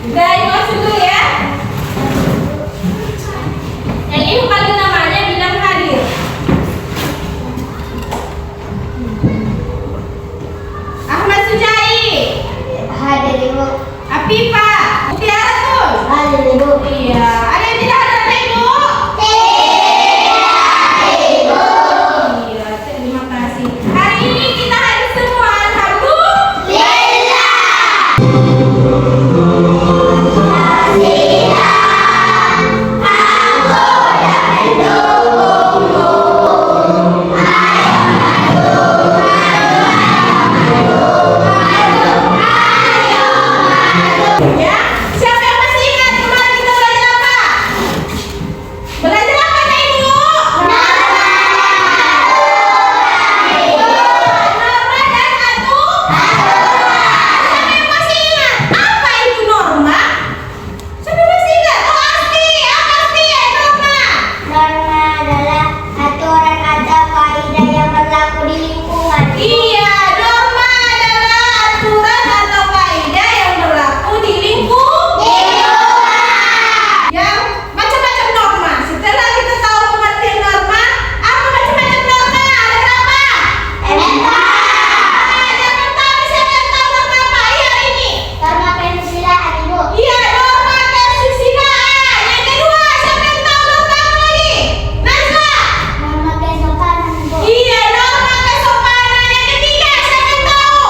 Udah, yuk masuk dulu ya. Yang ini panggil namanya bilang hadir. Ahmad Sujai. Hadir Ibu. Afifa. Mutiaratul. Hadir Ibu. Iya. Ada yang tidak hadir apa Ibu? Ibu. Iya, terima kasih. Hari ini kita hadir semua. Alhamdulillah. Ya, siapa yang masih ingat kemarin kita belajar apa? Belajar apa nih Ibu? Norma dan aturan. Siapa yang masih ingat? Apa itu norma? Siapa yang masih ingat? Oh, Asti. Apa Asti ya norma? Norma adalah aturan atau kaidah yang berlaku di lingkungan. Iya, norma adalah aturan atau kaidah yang berlaku di lingkungan. Yang macam-macam norma. Setelah kita tahu pengertian norma, apa macam-macam norma? Ada berapa? Yang pertama siapa yang tahu norma apa? Iya ini. Norma kesusilaan Ibu. Iya, norma kesusilaan. Yang kedua, siapa yang tahu norma apa lagi? Najwa. Norma kesopanan Ibu. Iya, norma kesopanan. Yang ketiga, siapa yang tahu?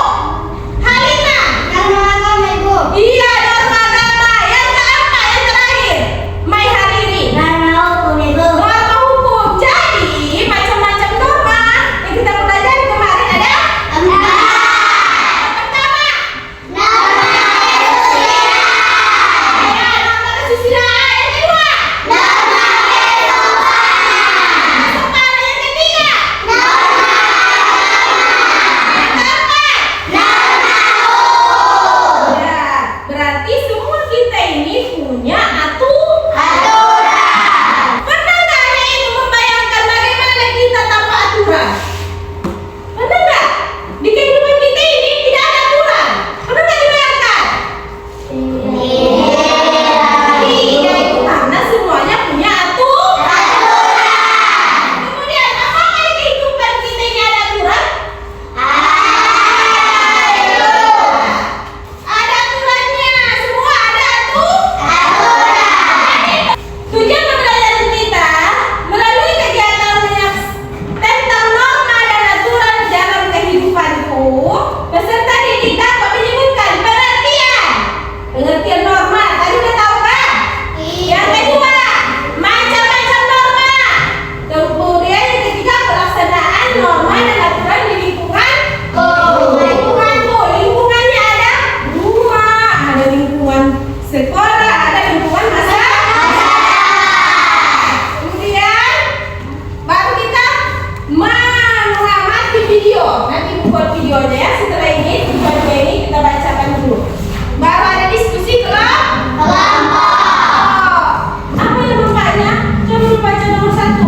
Halina. Norma agama Ibu. Iya, norma agama. Yang keempat, yang terakhir, Mai Hariri. Norma hukum Ibu. Norma hukum. Jadi, macam-macam norma yang kita pelajari kemarin ada Empat. pertama, Norma ya, norma kesusilaan. Yang kedua, Norma kesopanan. kesopanan. Yang ketiga, Norma yang keempat. Ya, berarti semua kita ini punya aturan. Pernah nggak ada ibu membayangkan bagaimana kita tanpa aturan? Pernah nggak? Di kehidupan kita ini tidak ada aturan. Pernah nggak dibayangkan? Iya, itu karena semuanya punya aturan. Kemudian, apakah di kehidupan kita ini ada aturan? Ada aturannya. Semua ada aturan. Tujuan pembelajaran kita melalui kegiatan tentang norma dan aturan dalam kehidupanku, peserta didik dapat menyebutkan pengertian norma. Tadi udah tahu kan? Yang kedua, macam-macam norma. Kemudian yang ketiga, pelaksanaan norma dan aturan di lingkungan. Lingkungannya ada dua. Ada lingkungan sekolah, ada lingkungan masyarakat. Kemudian baru kita mengamati video. Nanti buat videonya ya. Setelah ini, videonya ini kita bacakan dulu. Baru ada diskusi kelompok. Apa yang bapaknya? Coba baca nomor 1.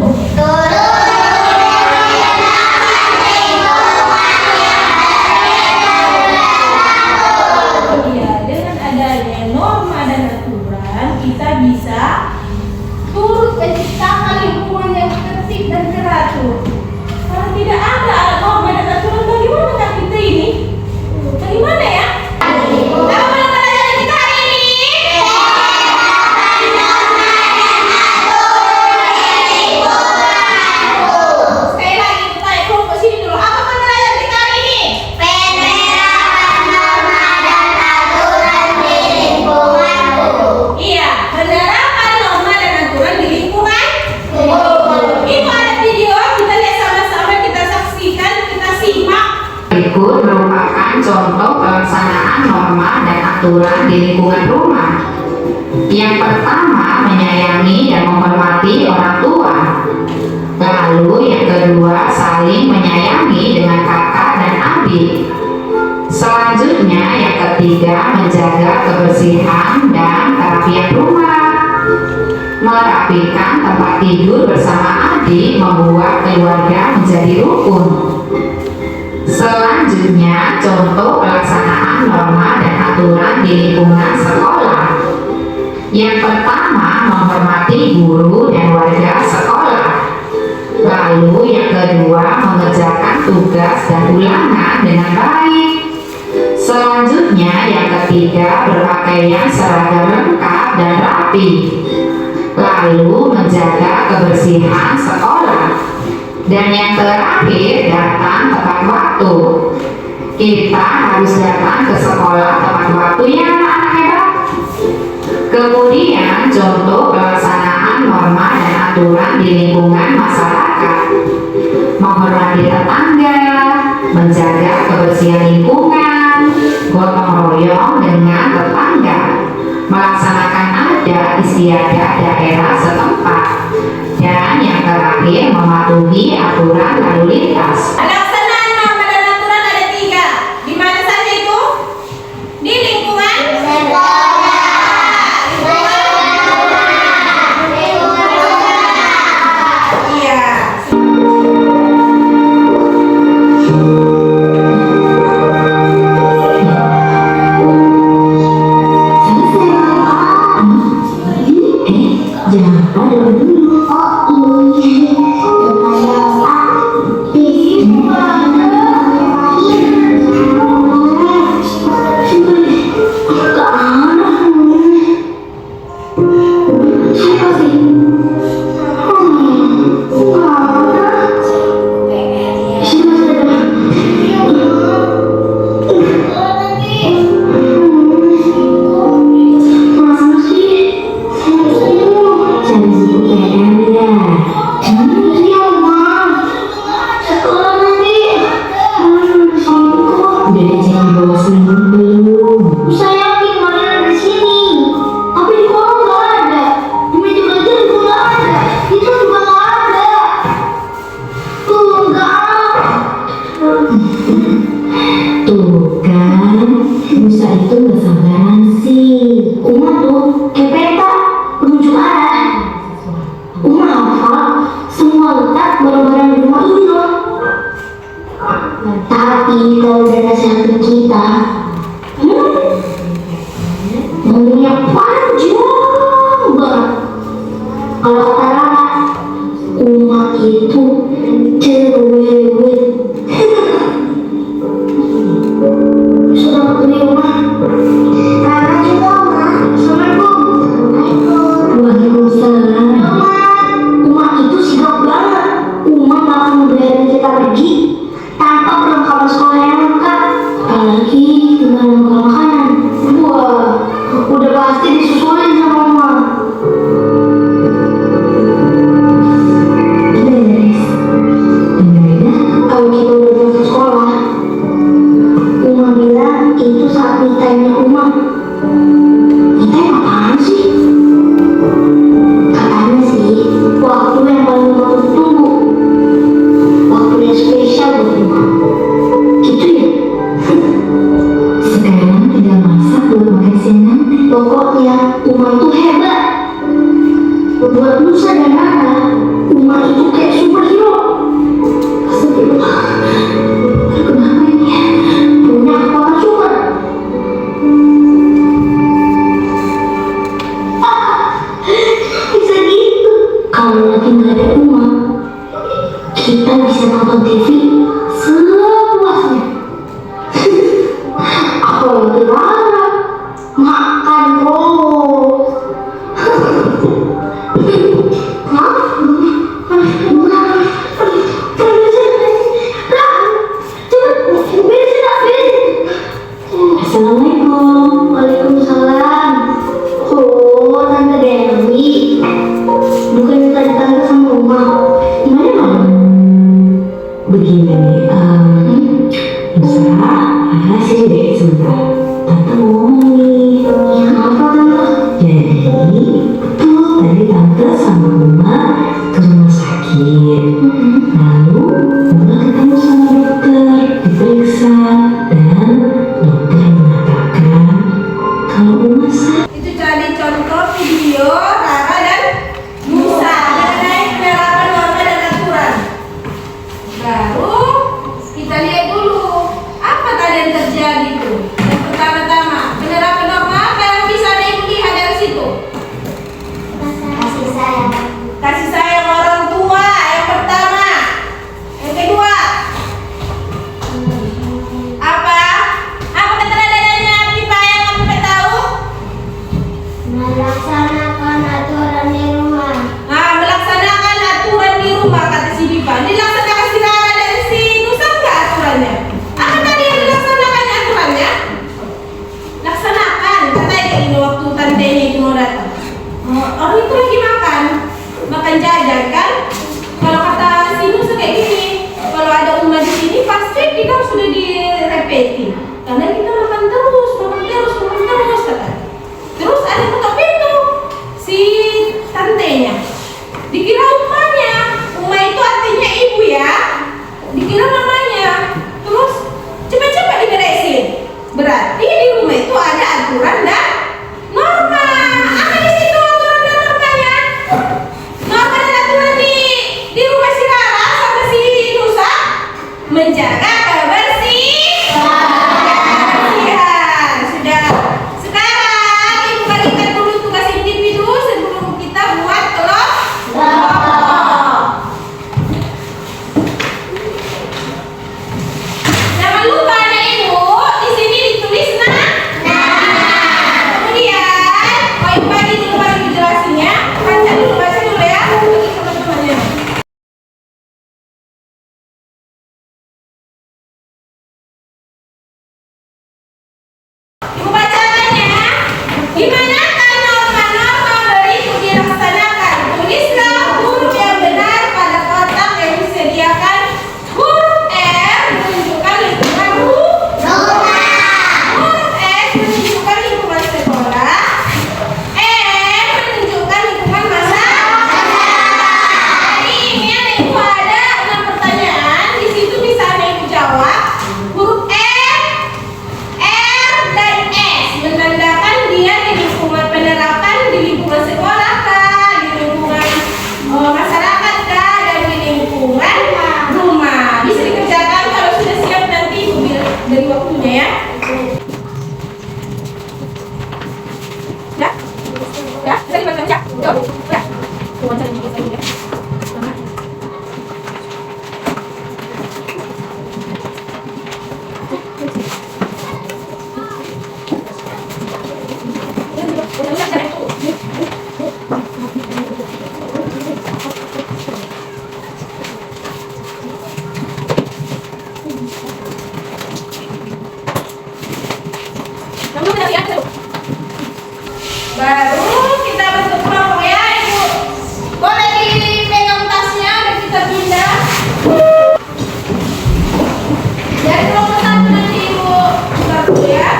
Iya, dengan adanya norma dan aturan, kita bisa turut menciptakan lingkungan yang tertib dan teratur. Kalau tidak ada norma dan aturan, bagaimana kan kita ini? Bagaimana ya? Apa yang pelajaran kita hari ini? Sekali lagi kita tanya kelompok sini dulu. Apa pelajaran kita hari ini? Penerapan norma dan aturan di lingkunganku. Iya, penerapan norma dan aturan di lingkungan. Itu ada video, kita lihat sama-sama, kita saksikan, kita simak. Berikut merupakan contoh pelaksanaan norma dan aturan di lingkungan rumah. Yang pertama, menyayangi dan menghormati orang tua. Lalu yang kedua, saling menyayangi dengan kakak dan adik. Selanjutnya yang ketiga, menjaga kebersihan dan kerapian rumah. Merapikan tempat tidur bersama adik membuat keluarga menjadi rukun. Selanjutnya, contoh pelaksanaan norma dan aturan di lingkungan sekolah. ulangan dengan baik. Selanjutnya yang ketiga, berpakaian seragam lengkap dan rapi. Lalu menjaga kebersihan sekolah. Dan yang terakhir, datang tepat waktu. Kita harus datang ke sekolah tepat waktunya, anak hebat. Kemudian contoh pelaksanaan norma dan aturan di lingkungan masyarakat. Menghormati tetangga, menjaga kebersihan lingkungan, gotong royong dengan tetangga, melaksanakan adat istiadat daerah setempat, dan yang terakhir mematuhi aturan lalu lintas. Pelaksanaan norma dan aturan ada 3. Di mana saja itu? Di lingkungan iya. Jangan pada dulu. Tuh kan, Musa itu gak sabaran sih. Uma tuh kayak peta menuju arah. Uma hafal semua letak barang-barang di rumah ini loh. Tapi kalau udah nasihatin kita, ngomongnya panjang banget. Kalau kata Rara, Uma itu cerewet. Sudah ketemu Uma. Rara juga, Ma. Assalamualaikum. Waalaikumsalam. Uma itu sigap banget. Uma gak akan membiarkan kita pergi tanpa perlengkapan sekolah yang lengkap. Apalagi dengan bekal makanan. Wah, udah pasti disusulin sama Uma. Beres. Dengar Kalau kita udah berangkat sekolah, Uma bilang itu saat me time-nya Uma. Me time apaan sih? Katanya sih, waktu yang paling Uma tunggu. Waktu yang spesial buat Uma. Gitu ya? sekarang tinggal masak buat makan siang nanti. Pokoknya Uma itu hebat. Buat Nusa dan Rara, Uma itu kayak superhero. Astagfirullah. Kenapa ini? Punya kepala super. Bisa gitu. Kalau lagi nggak ada Uma, kita bisa nonton TV sepuasnya. Apalagi Rara, makan terus. Assalamualaikum. Waalaikumsalam. Oh, Tante Dewi. Bukannya tadi Tante sama Uma. Gimana, Mama? Begini nih, Musa, sini deh sebentar. Tante mau ngomong nih. Ya, apa Tante? Jadi, betul tadi Tante sama Uma ke rumah sakit. Lalu Uma ketemu sama dokter, diperiksa, dan dokter mengatakan kalau Uma sakit. Itu jadi contoh video Rara dan Musa mengenai penerapan norma dan aturan. Baru kita lihat dulu apa tadi yang terjadi itu. Yang pertama-tama penerapan norma apa yang bisa ada ibu lihat dari situ? Kasih sayang. Kasih sayang orang tua yang pertama. Yang kedua, Melaksanakan aturan di rumah. Nah, melaksanakan aturan di rumah kata si Diva. Dilaksanakan si Rara dan si Nusa enggak aturannya? Apa tadi yang dilaksanakan aturannya? Laksanakan. Katanya ini waktu tantenya itu mau datang. Orang itu lagi makan jajan kan? Kalau kata si Nusa kayak gini, kalau ada umat di sini pasti kita sudah direpeti. Karena kita makan terus kata. Terus ada ketok pintu si tantenya. Dikira umahnya, umah itu artinya ibu ya. Dikira mamanya. Terus cepat-cepat diberesin. Berarti di rumah itu ada aturan dan norma. Apa di situ aturan dan normanya? Norma dan aturan di rumah si Rara sama si Nusa menjaga kebersihan. Sudah. Sekarang ibu bagikan dulu tugas individu sebelum kita buat kelompok. Jangan lupa anak ibu, di sini ditulis nah. Kemudian, mau ibu bagi dulu baru ibu jelasin ya. Baca dulu ya. Bagi teman-temannya. Ibu bacakan ya. Dimanakah norma-norma berikut dilaksanakan? Tulislah huruf yang benar pada kotak yang disediakan. Huruf R menunjukkan lingkungan rumah. Huruf S menunjukkan lingkungan sekolah. M menunjukkan lingkungan masyarakat. Jadi ini anak ibu ada 6 pertanyaan. Di situ bisa anak ibu jawab. Huruf R dan S menandakan dia di lingkungan penerapan, di lingkungan sekolah kah, di lingkungan masyarakat kah, dan di lingkungan rumah. Bisa dikerjakan kalau sudah siap nanti ibu beri waktunya ya. Ya? Ya? Bisa dibaca ya? Yuk. Ya. Coba cari buku saya dulu ya. Semangat. Baru kita bentuk kelompok ya ibu. Boleh dipegang tasnya dan kita pindah. Dari kelompok 1 nanti ibu buka dulu ya.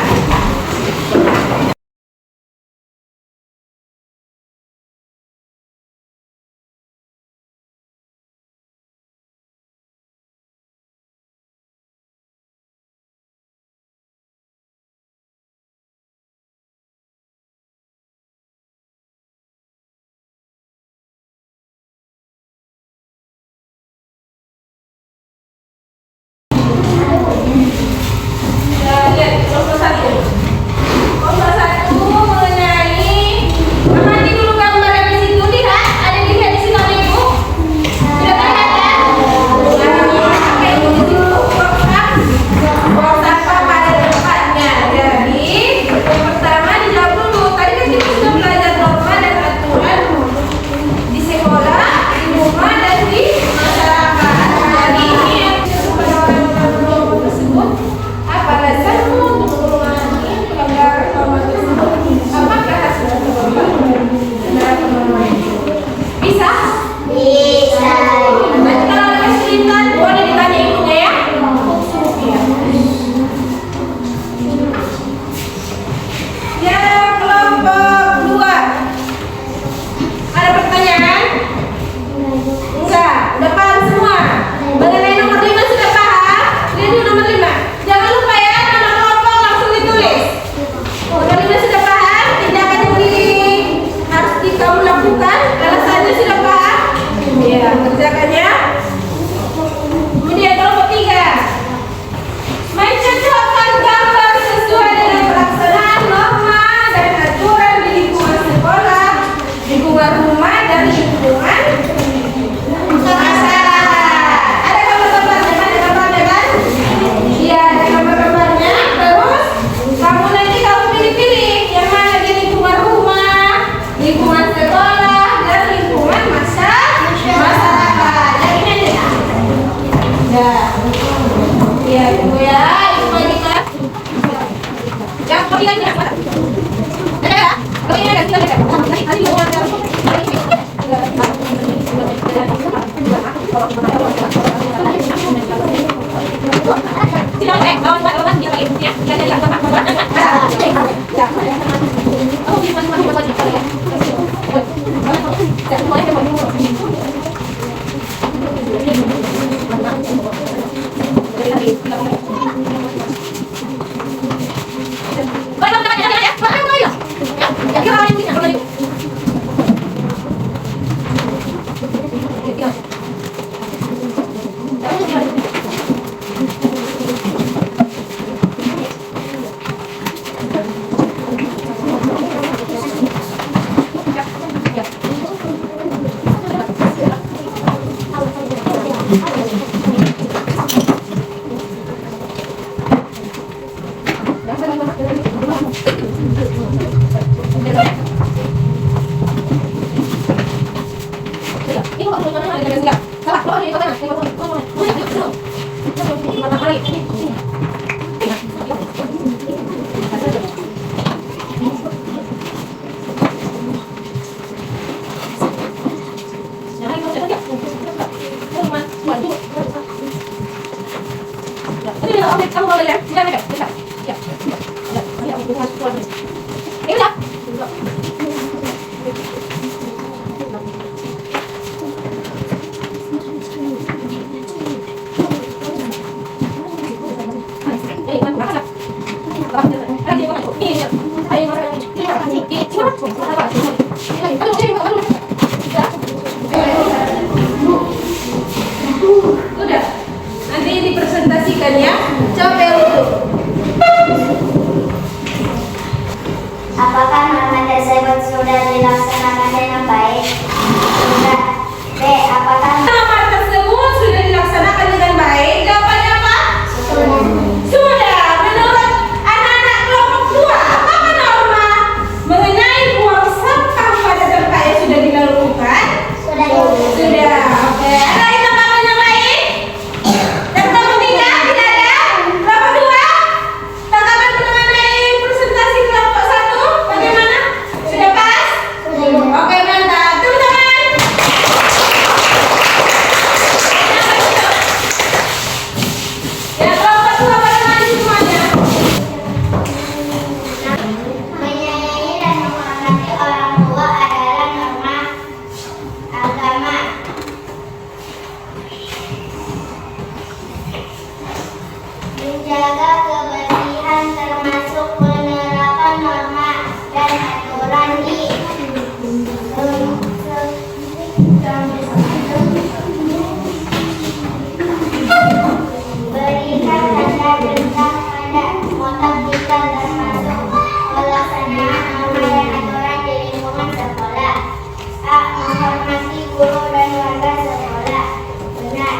Udah, nanti dipresentasikan ya. Coba itu. Apakah norma tersebut sudah dilaksanakan dengan baik? Sudah. B. Apakah Norma tersebut sudah dilaksanakan dengan baik? Jawabannya apa? sudah? Sudah. Menurut anak-anak kelompok 2, apakah norma mengenai buang sampah pada tempat yang sudah dilakukan? Sudah. Sudah. Oke. Ada lagi tanggapan yang lain? Dan kelompok 3 tidak ada? Kelompok 2? Tanggapan mengenai presentasi kelompok 1 bagaimana? Sudah pas? Oke, mantap. Tepuk tangan. Ya, kelompok 2 bagaimana semuanya? Menyayangi dan menghormati orang tua adalah norma agama. Menjaga kebersihan termasuk penerapan norma dan aturan di berikan tanda bintang pada kotak kita termasuk pelaksanaan norma dan aturan di lingkungan sekolah. A. Menghormati guru dan warga sekolah. Benar.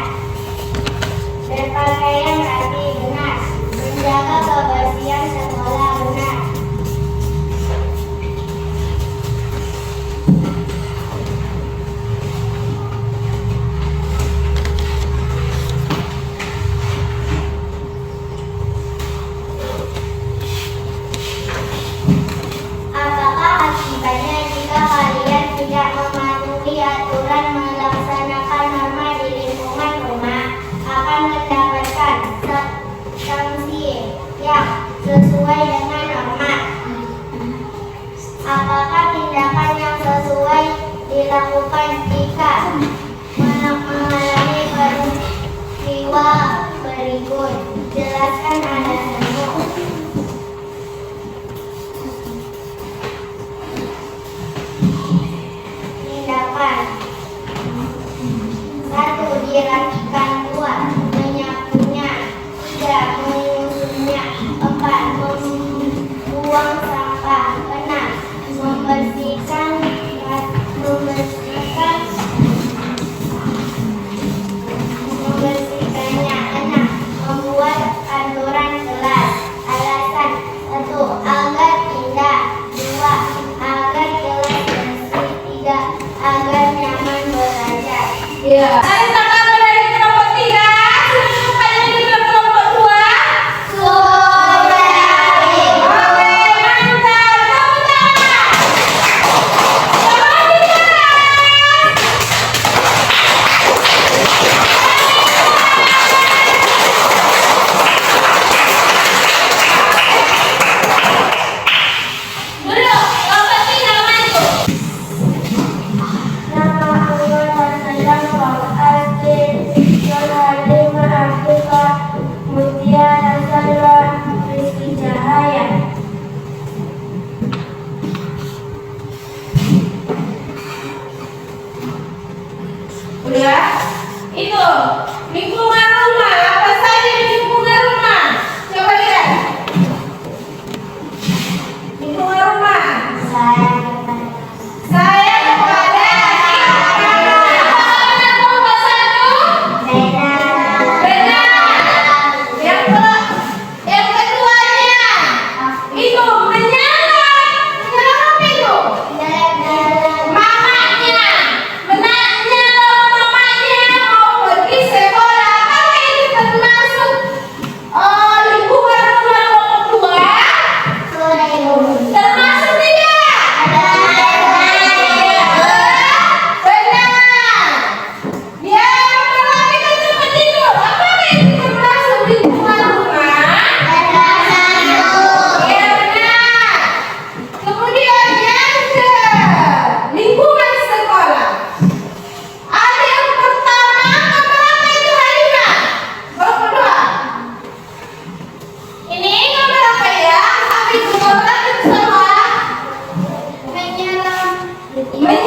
Berpakaian rapi. Benar. Menjaga kebersihan sekolah. Benar. Apakah akibatnya jika kalian tidak mematuhi aturan melaksanakan norma di lingkungan rumah akan mendapatkan sanksi yang sesuai dengan norma? Apakah tindakan yang sesuai dilakukan jika mengalami peristiwa berikut? Jelaskan alasannya. Tindakan 1. Dirapikan. 2. Menyapunya. 3. mengusungnya. 4. membuang sampah. 6. membersihkannya. 6. Membuat aturan kelas. Alasan 1. Agar indah. 2. Agar kelas bersih. 3. Agar nyaman belajar. Ya. Ada tanggapan dari kelompok 3? Sudah cukup yang di kelompok 2? Sudah. Oke, mantap. Tepuk tangan. ya. Itu lingkungan rumah, apa saja di lingkungan rumah? Coba lihat. Lingkungan rumah. Saya kepada nomor satu. Benar. Yang keduanya itu menyalam. Menyalam itu. Mamanya menyalam, mamanya mau pergi sekolah. Apakah itu termasuk lingkungan rumah nomor dua? Termasuk tidak? Benar. Dia merapikan tempat tidur. Apakah itu termasuk lingkungan rumah? Ya benar. Kemudian yang ke lingkungan sekolah. Ada yang pertama, keberapa itu Halimah? Berapa? Ini keberapa ya? Habis sekolah ke sekolah. Menyelam. Menyalam.